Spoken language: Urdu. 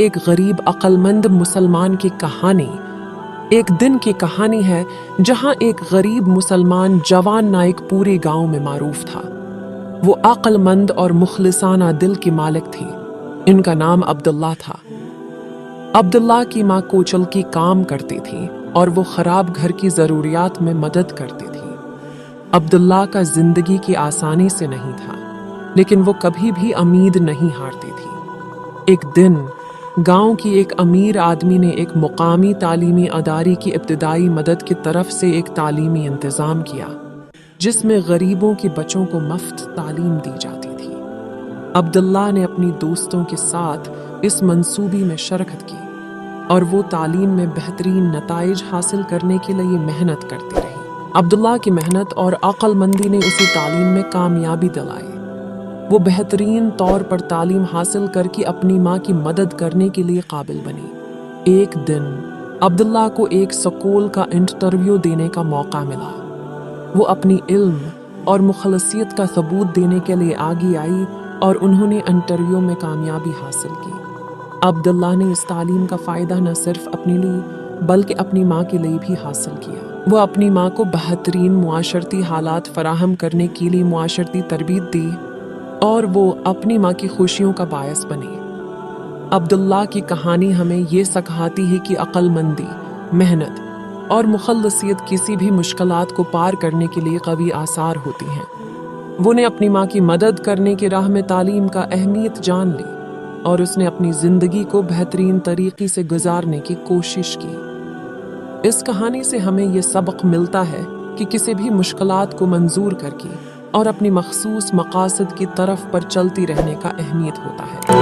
ایک غریب عقلمند مسلمان کی کہانی ایک دن کی کہانی ہے جہاں ایک غریب مسلمان جوان نائک پورے گاؤں میں معروف تھا۔ وہ عقلمند اور مخلصانہ دل کی مالک تھی۔ ان کا نام عبداللہ تھا۔ عبداللہ کی ماں کوچل کی کام کرتی تھی اور وہ خراب گھر کی ضروریات میں مدد کرتی تھی۔ عبداللہ کا زندگی کی آسانی سے نہیں تھا، لیکن وہ کبھی بھی امید نہیں ہارتی تھی۔ ایک دن گاؤں کی ایک امیر آدمی نے ایک مقامی تعلیمی ادارے کی ابتدائی مدد کی طرف سے ایک تعلیمی انتظام کیا، جس میں غریبوں کے بچوں کو مفت تعلیم دی جاتی تھی۔ عبداللہ نے اپنی دوستوں کے ساتھ اس منصوبے میں شرکت کی اور وہ تعلیم میں بہترین نتائج حاصل کرنے کے لیے محنت کرتی رہی۔ عبداللہ کی محنت اور عقل مندی نے اسے تعلیم میں کامیابی دلائی۔ وہ بہترین طور پر تعلیم حاصل کر کے اپنی ماں کی مدد کرنے کے لیے قابل بنی۔ ایک دن عبداللہ کو ایک سکول کا انٹرویو دینے کا موقع ملا۔ وہ اپنی علم اور مخلصیت کا ثبوت دینے کے لیے آگے آئی اور انہوں نے انٹرویو میں کامیابی حاصل کی۔ عبداللہ نے اس تعلیم کا فائدہ نہ صرف اپنے لیے بلکہ اپنی ماں کے لیے بھی حاصل کیا۔ وہ اپنی ماں کو بہترین معاشرتی حالات فراہم کرنے کے لیے معاشرتی تربیت دی اور وہ اپنی ماں کی خوشیوں کا باعث بنے۔ عبداللہ کی کہانی ہمیں یہ سکھاتی ہے کہ عقل مندی، محنت اور مخلصیت کسی بھی مشکلات کو پار کرنے کے لیے قوی آثار ہوتی ہیں۔ وہ نے اپنی ماں کی مدد کرنے کی راہ میں تعلیم کا اہمیت جان لی اور اس نے اپنی زندگی کو بہترین طریقے سے گزارنے کی کوشش کی۔ اس کہانی سے ہمیں یہ سبق ملتا ہے کہ کسی بھی مشکلات کو منظور کر کے اور اپنی مخصوص مقاصد کی طرف پر چلتی رہنے کا اہمیت ہوتا ہے۔